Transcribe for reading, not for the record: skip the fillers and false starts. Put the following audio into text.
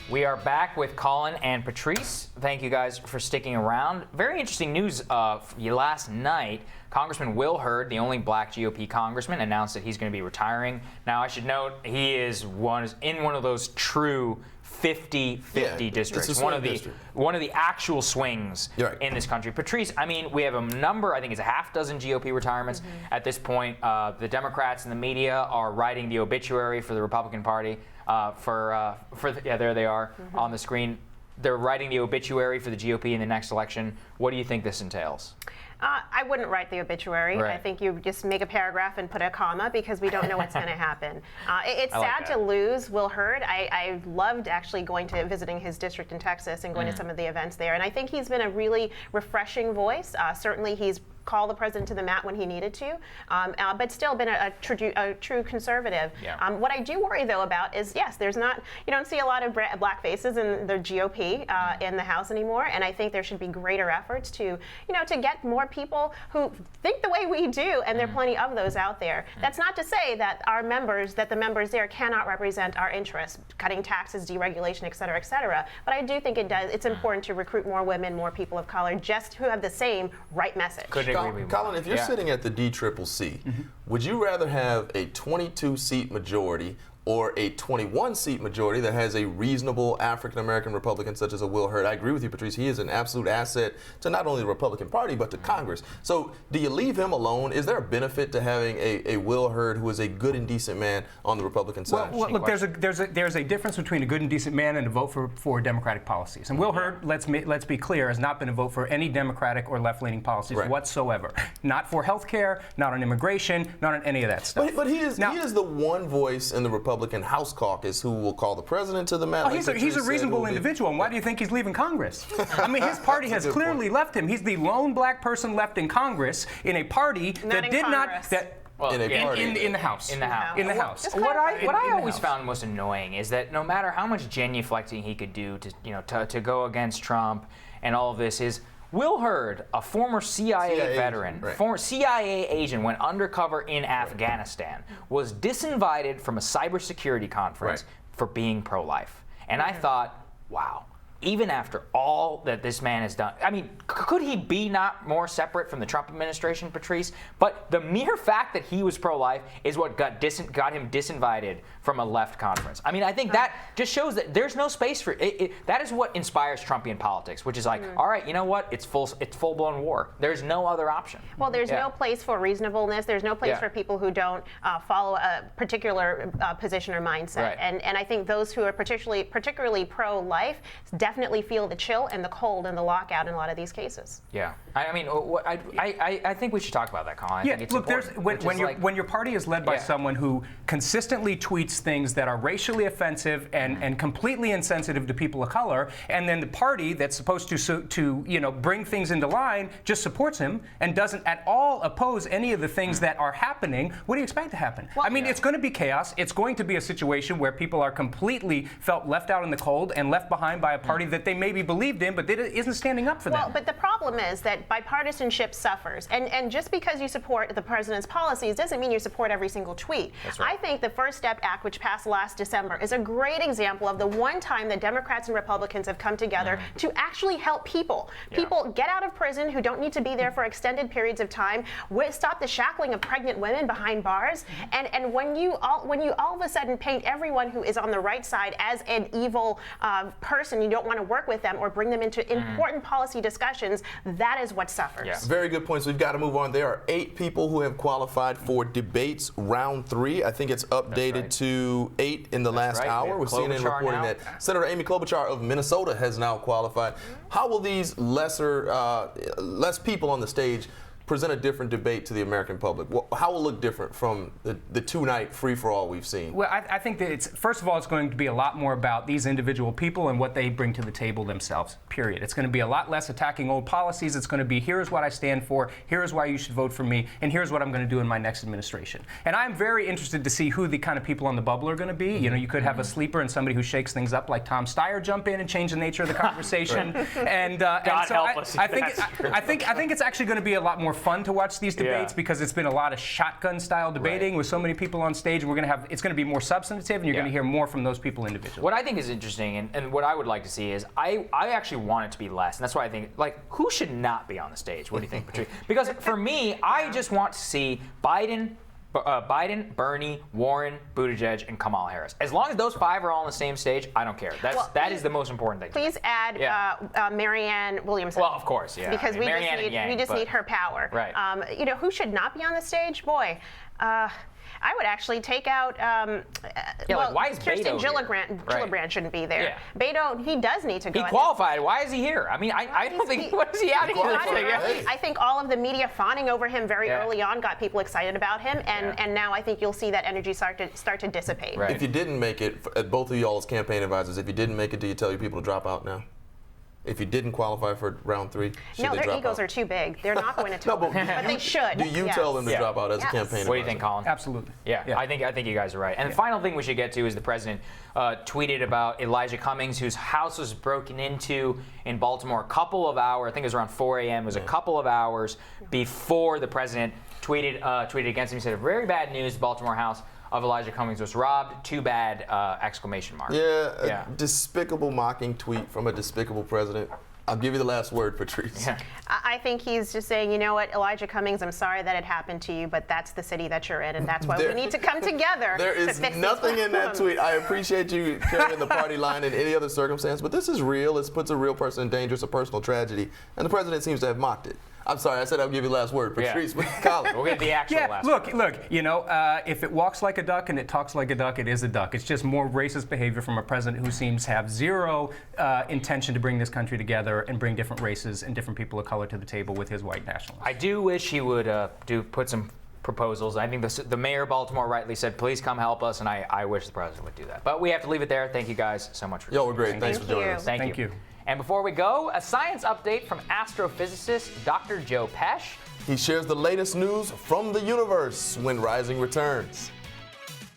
We are back with Colin and Patrice. Thank you guys for sticking around. Very interesting news last night. Congressman Will Hurd, the only black GOP congressman, announced that he's going to be retiring. Now, I should note he is in one of those true 50-50 districts. One of the actual swings in this country. Patrice, I mean, we have a number, I think it's a half dozen GOP retirements at this point. The Democrats and the media are writing the obituary for the Republican Party. There they are on the screen. They're writing the obituary for the GOP in the next election. What do you think this entails? I wouldn't write the obituary. Right. I think you just make a paragraph and put a comma because we don't know what's going to happen. It's sad to lose Will Hurd. I loved actually visiting his district in Texas and going to some of the events there. And I think he's been a really refreshing voice. Certainly he's called the president to the mat when he needed to, but still been a true conservative. Yeah. What I do worry though about is, yes, you don't see a lot of black faces in the GOP in the House anymore, and I think there should be greater efforts to get more people who think the way we do, and there are plenty of those out there. That's not to say that the members there cannot represent our interests, cutting taxes, deregulation, et cetera, but I do think it's important to recruit more women, more people of color, just who have the same right message. Colin, if you're sitting at the DCCC, would you rather have a 22-seat majority or a 21-seat majority that has a reasonable African-American Republican such as a Will Hurd? I agree with you, Patrice. He is an absolute asset to not only the Republican Party, but to Congress. So do you leave him alone? Is there a benefit to having a Will Hurd who is a good and decent man on the Republican side? Well, look, there's a difference between a good and decent man and a vote for Democratic policies. And Will Hurd, let's be clear, has not been a vote for any Democratic or left-leaning policies whatsoever. Not for health care, not on immigration, not on any of that stuff. But he is the one voice in the Republican House caucus who will call the president to the mat. He's a reasonable individual, and why do you think he's leaving Congress? I mean, his party has clearly left him. He's the lone black person left in Congress in a party that did not. In the House. In the House. What I always found most annoying is that no matter how much genuflecting he could do to go against Trump and all of this is. Will Hurd, a former CIA veteran, former CIA agent, went undercover in Afghanistan, was disinvited from a cybersecurity conference for being pro-life. And I thought, wow, even after all that this man has done, I mean, could he be not more separate from the Trump administration, Patrice? But the mere fact that he was pro-life is what got him disinvited from a left conference. I mean, I think that just shows that there's no space for it. That is what inspires Trumpian politics, which is like, all right, you know what? It's full-blown war. There's no other option. Well, there's no place for reasonableness. There's no place for people who don't follow a particular position or mindset. Right. And I think those who are particularly pro-life definitely feel the chill and the cold and the lockout in a lot of these cases. Yeah, I mean, I think we should talk about that, Colin. I think it's important. When your party is led by someone who consistently tweets things that are racially offensive and completely insensitive to people of color, and then the party that's supposed to bring things into line just supports him and doesn't at all oppose any of the things that are happening, what do you expect to happen? Well, I mean, it's going to be chaos. It's going to be a situation where people are completely felt left out in the cold and left behind by a party that they maybe believed in, but that isn't standing up for them. Well, but the problem is that bipartisanship suffers. And just because you support the president's policies doesn't mean you support every single tweet. That's right. I think the First Step Act, which passed last December, is a great example of the one time that Democrats and Republicans have come together to actually help people. People get out of prison who don't need to be there for extended periods of time, stop the shackling of pregnant women behind bars, and when you all of a sudden paint everyone who is on the right side as an evil person, you don't want to work with them or bring them into important policy discussions, that is what suffers. Yeah. Very good points. We've got to move on. There are 8 people who have qualified for debates round 3. I think it's updated to 8 in the last hour. We're seeing in reporting that Senator Amy Klobuchar of Minnesota has now qualified. How will these less people on the stage present a different debate to the American public? How will it look different from the 2-night free-for-all we've seen? Well, I think that first of all, it's going to be a lot more about these individual people and what they bring to the table themselves, period. It's going to be a lot less attacking old policies. It's going to be, here's what I stand for, here's why you should vote for me, and here's what I'm going to do in my next administration. And I'm very interested to see who the kind of people on the bubble are going to be. You know, you could have a sleeper and somebody who shakes things up like Tom Steyer jump in and change the nature of the conversation. And so I think it's actually going to be a lot more fun to watch these debates because it's been a lot of shotgun-style debating with so many people on stage. And it's going to be more substantive, and you're going to hear more from those people individually. What I think is interesting, and what I would like to see is, I actually want it to be less, and that's why I think, like, who should not be on the stage? What do you think, Patrice? Because for me, I just want to see Biden, Bernie, Warren, Buttigieg, and Kamala Harris. As long as those 5 are all on the same stage, I don't care. That is the most important thing. Please add Marianne Williamson. Well, of course, yeah. Because we just need her power. Right. Who should not be on the stage? Boy. I would actually take out. Why is Kirsten Beto Gillibrand shouldn't be there. Yeah. Beto, he does need to go. He qualified. Why is he here? I mean, I don't think. What is he out here? I think all of the media fawning over him very early on got people excited about him, and now I think you'll see that energy start to dissipate. Right. If you didn't make it, both of y'all as campaign advisors, if you didn't make it, do you tell your people to drop out now? If you didn't qualify for round 3, should no, they their drop egos out? are too big. They're not going to tell them, but they should. Do you tell them to drop out as a campaign advisor? What do you think, Colin? Absolutely. Yeah. I think you guys are right. And the final thing we should get to is the president tweeted about Elijah Cummings, whose house was broken into in Baltimore a couple of hours. I think it was around 4 a.m. It was a couple of hours before the president tweeted against him. He said, "Very bad news. Baltimore house of Elijah Cummings was robbed. Too bad!" Exclamation mark. Yeah. A despicable mocking tweet from a despicable president. I'll give you the last word, Patrice. Yeah. I think he's just saying, you know what, Elijah Cummings, I'm sorry that it happened to you, but that's the city that you're in, and that's why we need to come together. There is nothing in that tweet. I appreciate you carrying the party line in any other circumstance, but this is real. It puts a real person in danger. It's a personal tragedy, and the president seems to have mocked it. I'm sorry, I said I'll give you the last word, Patrice. Colin. We'll get the actual last word. Look, if it walks like a duck and it talks like a duck, it is a duck. It's just more racist behavior from a president who seems to have zero intention to bring this country together and bring different races and different people of color to the table with his white nationalists. I do wish he would put some proposals. I think the mayor of Baltimore rightly said, please come help us, and I wish the president would do that. But we have to leave it there. Thank you guys so much for we're great. Thanks for joining us. Thank you. And before we go, a science update from astrophysicist Dr. Joe Pesch. He shares the latest news from the universe when Rising returns.